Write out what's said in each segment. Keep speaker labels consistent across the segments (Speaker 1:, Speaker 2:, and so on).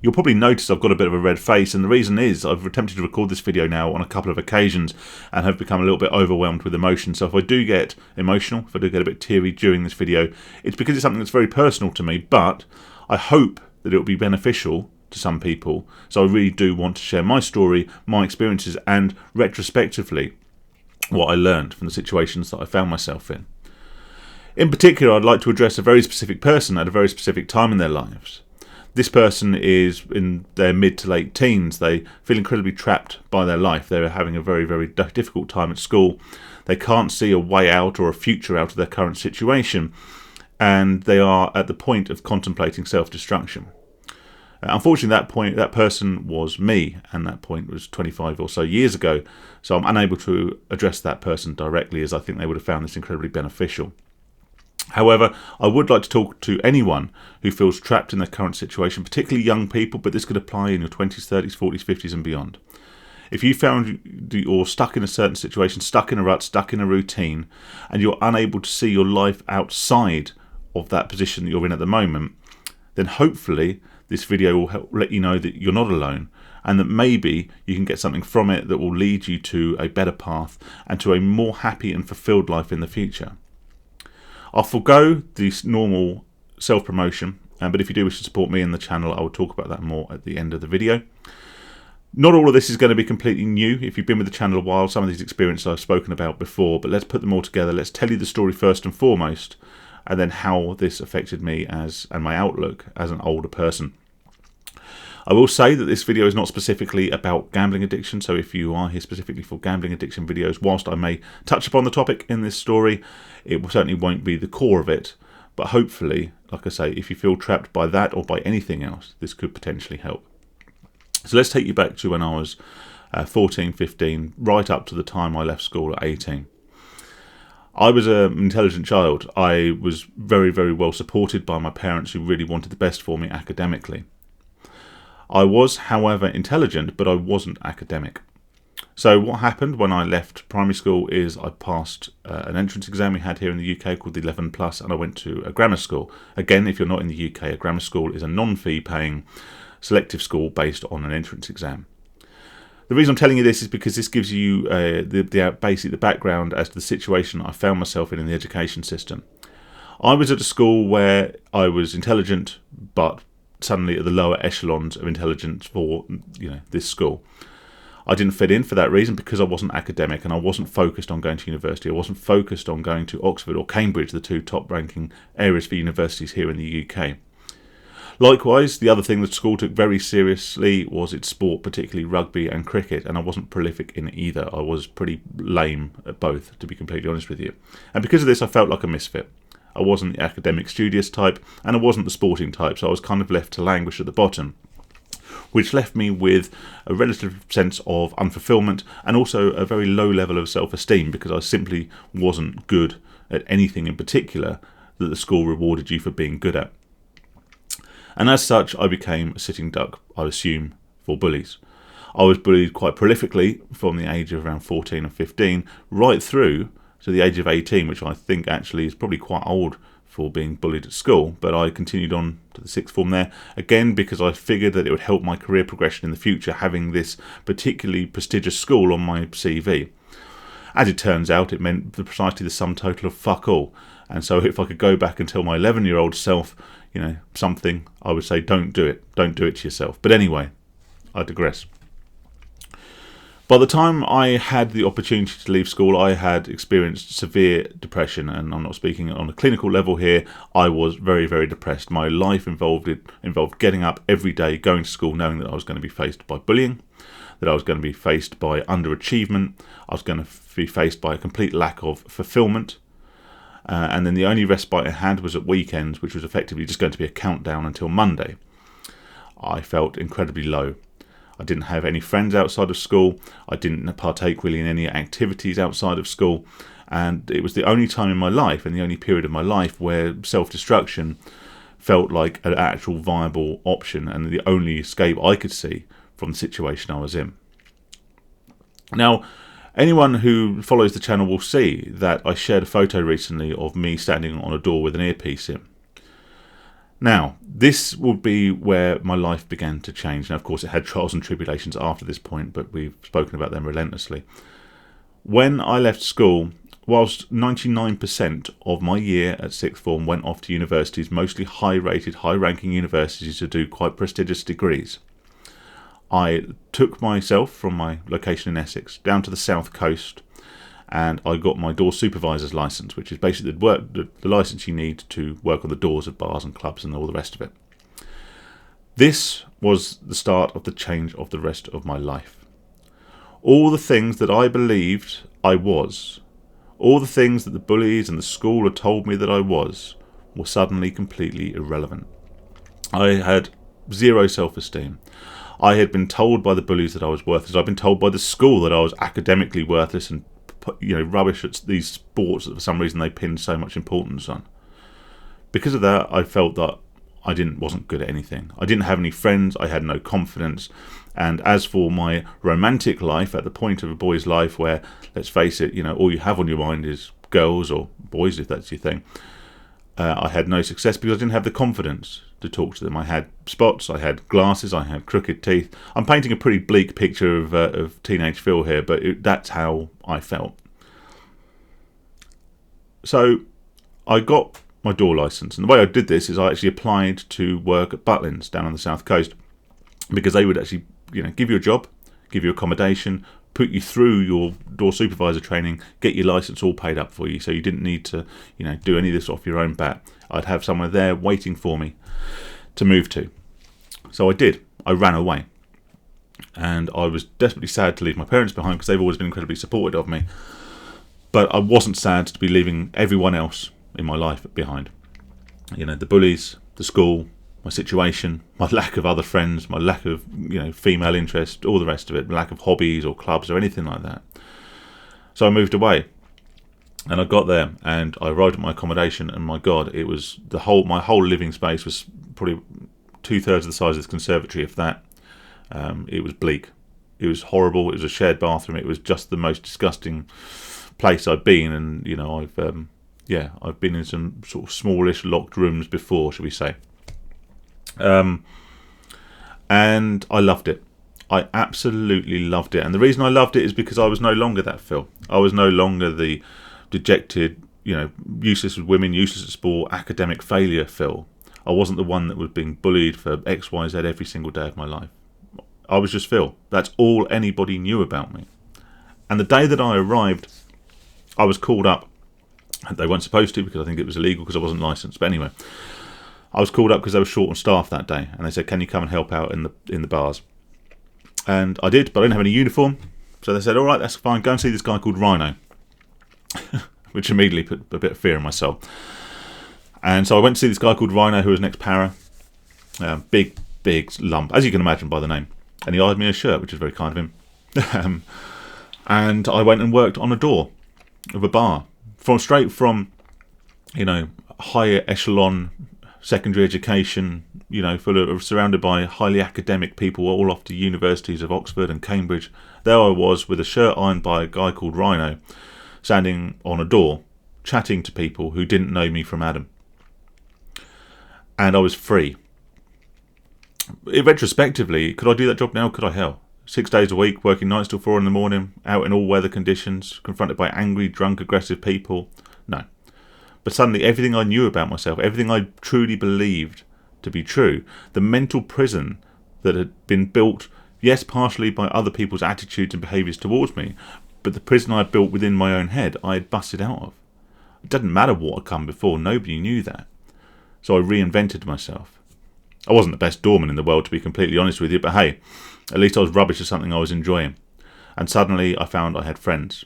Speaker 1: You'll probably notice I've got a bit of a red face, and the reason is I've attempted to record this video now on a couple of occasions and have become a little bit overwhelmed with emotion. So if I do get emotional, if I do get a bit teary during this video, it's because it's something that's very personal to me, but I hope that it will be beneficial to some people. So I really do want to share my story, my experiences, and retrospectively what I learned from the situations that I found myself in. In particular, I'd like to address a very specific person at a very specific time in their lives. This person is in their mid to late teens. They feel incredibly trapped by their life. They're having a very, very difficult time at school. They can't see a way out or a future out of their current situation, and they are at the point of contemplating self-destruction. Unfortunately, that person was me, and that point was 25 or so years ago, so I'm unable to address that person directly, as I think they would have found this incredibly beneficial. However, I would like to talk to anyone who feels trapped in their current situation, particularly young people, but this could apply in your 20s, 30s, 40s, 50s and beyond. If you found you're stuck in a certain situation, stuck in a rut, stuck in a routine, and you're unable to see your life outside of that position that you're in at the moment, then hopefully this video will help let you know that you're not alone, and that maybe you can get something from it that will lead you to a better path and to a more happy and fulfilled life in the future. I'll forego this normal self-promotion, but if you do wish to support me and the channel, I will talk about that more at the end of the video. Not all of this is going to be completely new. If you've been with the channel a while, some of these experiences I've spoken about before, but let's put them all together. Let's tell you the story first and foremost, and then how this affected me and my outlook as an older person. I will say that this video is not specifically about gambling addiction, so if you are here specifically for gambling addiction videos, whilst I may touch upon the topic in this story, it certainly won't be the core of it, but hopefully, like I say, if you feel trapped by that or by anything else, this could potentially help. So let's take you back to when I was 14, 15, right up to the time I left school at 18. I was an intelligent child. I was very, very well supported by my parents, who really wanted the best for me academically. I was, however, intelligent, but I wasn't academic. So what happened when I left primary school is I passed an entrance exam we had here in the UK called the 11 Plus, and I went to a grammar school. Again, if you're not in the UK, a grammar school is a non-fee paying selective school based on an entrance exam. The reason I'm telling you this is because this gives you the background as to the situation I found myself in the education system. I was at a school where I was intelligent, but suddenly at the lower echelons of intelligence for this school. I didn't fit in for that reason because I wasn't academic and I wasn't focused on going to university. I wasn't focused on going to Oxford or Cambridge, the two top ranking areas for universities here in the UK. Likewise, the other thing that school took very seriously was its sport, particularly rugby and cricket, and I wasn't prolific in either. I was pretty lame at both, to be completely honest with you. And because of this, I felt like a misfit. I wasn't the academic studious type, and I wasn't the sporting type, so I was kind of left to languish at the bottom, which left me with a relative sense of unfulfillment and also a very low level of self-esteem, because I simply wasn't good at anything in particular that the school rewarded you for being good at. And as such, I became a sitting duck, I assume, for bullies. I was bullied quite prolifically from the age of around 14 or 15 right through to the age of 18, which I think actually is probably quite old for being bullied at school, but I continued on to the sixth form there, again because I figured that it would help my career progression in the future, having this particularly prestigious school on my CV. As it turns out, it meant precisely the sum total of fuck all, and so if I could go back and tell my 11-year-old self, something, I would say don't do it to yourself. But anyway, I digress. By the time I had the opportunity to leave school, I had experienced severe depression, and I'm not speaking on a clinical level here. I was very, very depressed. My life involved getting up every day, going to school, knowing that I was going to be faced by bullying, that I was going to be faced by underachievement, I was going to be faced by a complete lack of fulfillment, and then the only respite I had was at weekends, which was effectively just going to be a countdown until Monday. I felt incredibly low. I didn't have any friends outside of school. I didn't partake really in any activities outside of school. And it was the only time in my life and the only period of my life where self-destruction felt like an actual viable option and the only escape I could see from the situation I was in. Now, anyone who follows the channel will see that I shared a photo recently of me standing on a door with an earpiece in. Now, this would be where my life began to change. Now, of course, it had trials and tribulations after this point, but we've spoken about them relentlessly. When I left school, whilst 99% of my year at sixth form went off to universities, mostly high-rated, high-ranking universities to do quite prestigious degrees, I took myself from my location in Essex down to the south coast, and I got my door supervisor's license, which is basically the license you need to work on the doors of bars and clubs and all the rest of it. This was the start of the change of the rest of my life. All the things that I believed I was, all the things that the bullies and the school had told me that I was, were suddenly completely irrelevant. I had zero self-esteem. I had been told by the bullies that I was worthless. I'd been told by the school that I was academically worthless and rubbish at these sports that for some reason they pinned so much importance on. Because of that, I felt that I wasn't good at anything. I didn't have any friends. I had no confidence. And as for my romantic life, at the point of a boy's life where, let's face it, all you have on your mind is girls or boys, if that's your thing, I had no success because I didn't have the confidence to talk to them. I had spots, I had glasses, I had crooked teeth. I'm painting a pretty bleak picture of teenage Phil here, but that's how I felt. So I got my door license, and the way I did this is I actually applied to work at Butlins down on the south coast, because they would actually give you a job, give you accommodation, put you through your door supervisor training, get your license all paid up for you, so you didn't need to do any of this off your own bat. I'd have someone there waiting for me to move to. So I did. I ran away, and I was desperately sad to leave my parents behind because they've always been incredibly supportive of me, but I wasn't sad to be leaving everyone else in my life behind. The bullies, the school, my situation, my lack of other friends, my lack of female interest, all the rest of it, my lack of hobbies or clubs or anything like that. So I moved away, and I got there, and I arrived at my accommodation, and my God, it was my whole living space was probably 2/3 of the size of this conservatory, if that. It was bleak. It was horrible. It was a shared bathroom. It was just the most disgusting place I'd been, and I've been in some sort of smallish locked rooms before, shall we say. And I loved it. I absolutely loved it. And the reason I loved it is because I was no longer that Phil. I was no longer the dejected, useless with women, useless at sport, academic failure Phil. I wasn't the one that was being bullied for X, Y, Z every single day of my life. I was just Phil. That's all anybody knew about me. And the day that I arrived, I was called up. They weren't supposed to, because I think it was illegal because I wasn't licensed. But anyway, I was called up because they were short on staff that day, and they said, "Can you come and help out in the bars?" And I did, but I didn't have any uniform, so they said, "All right, that's fine. Go and see this guy called Rhino," which immediately put a bit of fear in my soul. And so I went to see this guy called Rhino, who was an ex-para, big lump, as you can imagine by the name, and he eyed me a shirt, which was very kind of him. And I went and worked on a door of a bar, straight from higher echelon secondary education, surrounded by highly academic people, all off to universities of Oxford and Cambridge. There I was with a shirt ironed by a guy called Rhino, standing on a door, chatting to people who didn't know me from Adam. And I was free. Retrospectively, could I do that job now? Could I? Hell. 6 days a week, working nights till 4 a.m, out in all weather conditions, confronted by angry, drunk, aggressive people. No. But suddenly everything I knew about myself, everything I truly believed to be true, the mental prison that had been built, yes, partially by other people's attitudes and behaviours towards me, but the prison I had built within my own head, I had busted out of. It doesn't matter what had come before, nobody knew that. So I reinvented myself. I wasn't the best doorman in the world, to be completely honest with you, but hey, at least I was rubbish at something I was enjoying. And suddenly I found I had friends.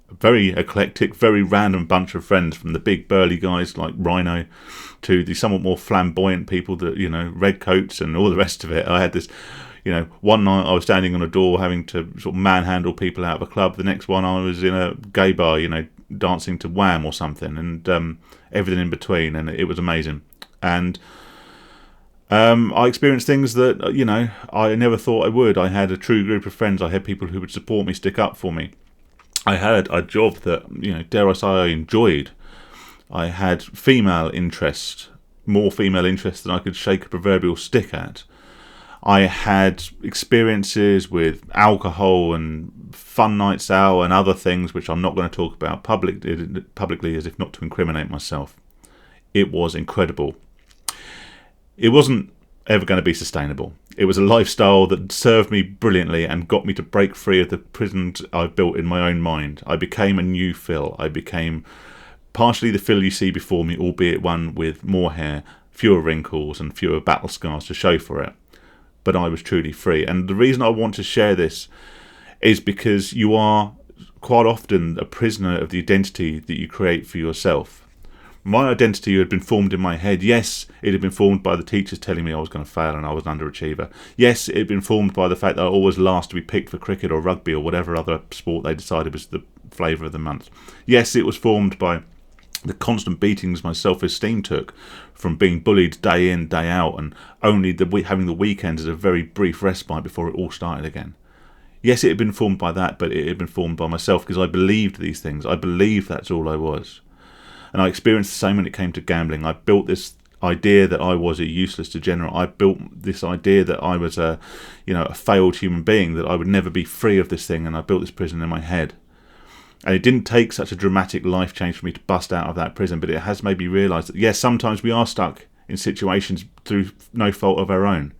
Speaker 1: A very eclectic, very random bunch of friends, from the big burly guys like Rhino to the somewhat more flamboyant people that, red coats and all the rest of it. I had this, one night I was standing on a door having to sort of manhandle people out of a club. The next one I was in a gay bar, dancing to Wham or something, and everything in between, and it was amazing. And I experienced things that, I never thought I would. I had a true group of friends. I had people who would support me, stick up for me. I had a job that, dare I say, I enjoyed. I had female interest more female interest than I could shake a proverbial stick at. I had experiences with alcohol and fun nights out and other things which I'm not going to talk about publicly as if not to incriminate myself. It was incredible. It wasn't ever going to be sustainable. It was a lifestyle that served me brilliantly and got me to break free of the prisons I've built in my own mind. I became a new Phil. I became partially the Phil you see before me, albeit one with more hair, fewer wrinkles and fewer battle scars to show for it. But I was truly free. And the reason I want to share this is because you are quite often a prisoner of the identity that you create for yourself. My identity had been formed in my head. Yes, it had been formed by the teachers telling me I was going to fail and I was an underachiever. Yes, it had been formed by the fact that I always last to be picked for cricket or rugby or whatever other sport they decided was the flavour of the month. Yes, it was formed by the constant beatings my self-esteem took from being bullied day in, day out, and only having the weekends as a very brief respite before it all started again. Yes, it had been formed by that, but it had been formed by myself because I believed these things. I believed that's all I was. And I experienced the same when it came to gambling. I built this idea that I was a useless degenerate. I built this idea that I was a failed human being, that I would never be free of this thing, and I built this prison in my head. And it didn't take such a dramatic life change for me to bust out of that prison, but it has made me realise that, yes, sometimes we are stuck in situations through no fault of our own.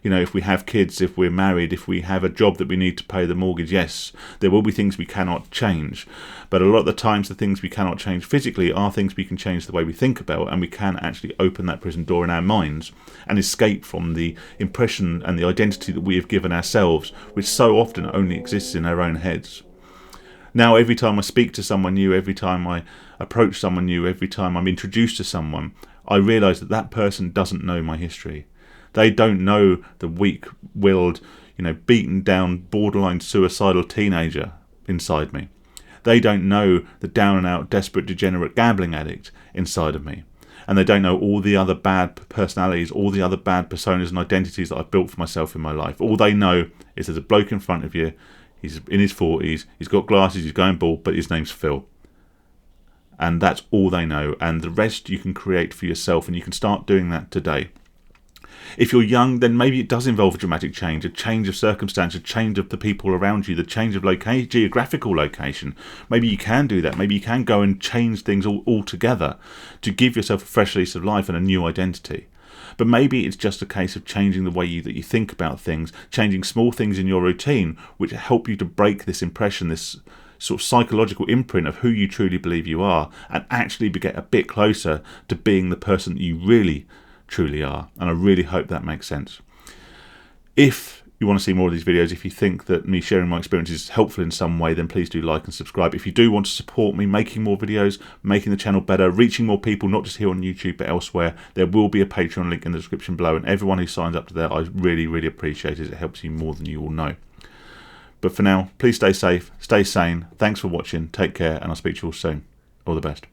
Speaker 1: If we have kids, if we're married, if we have a job that we need to pay the mortgage, yes, there will be things we cannot change. But a lot of the times the things we cannot change physically are things we can change the way we think about, and we can actually open that prison door in our minds and escape from the impression and the identity that we have given ourselves, which so often only exists in our own heads. Now, every time I speak to someone new, every time I approach someone new, every time I'm introduced to someone, I realise that that person doesn't know my history. They don't know the weak-willed, beaten down, borderline suicidal teenager inside me. They don't know the down-and-out, desperate, degenerate gambling addict inside of me. And they don't know all the other bad personalities, all the other bad personas and identities that I've built for myself in my life. All they know is there's a bloke in front of you. He's in his 40s, he's got glasses, he's going bald, but his name's Phil. And that's all they know. And the rest you can create for yourself, and you can start doing that today. If you're young, then maybe it does involve a dramatic change, a change of circumstance, a change of the people around you, the change of geographical location. Maybe you can do that. Maybe you can go and change things altogether to give yourself a fresh lease of life and a new identity. But maybe it's just a case of changing the way that you think about things, changing small things in your routine, which help you to break this impression, this sort of psychological imprint of who you truly believe you are, and actually get a bit closer to being the person that you really truly are. And I really hope that makes sense. If you want to see more of these videos, if you think that me sharing my experience is helpful in some way, then please do like and subscribe. If you do want to support me making more videos, making the channel better, reaching more people, not just here on YouTube but elsewhere, there will be a Patreon link in the description below, and everyone who signs up to that, I really, really appreciate it. It helps you more than you all know. But for now, please stay safe, stay sane. Thanks for watching, take care, and I'll speak to you all soon. All the best.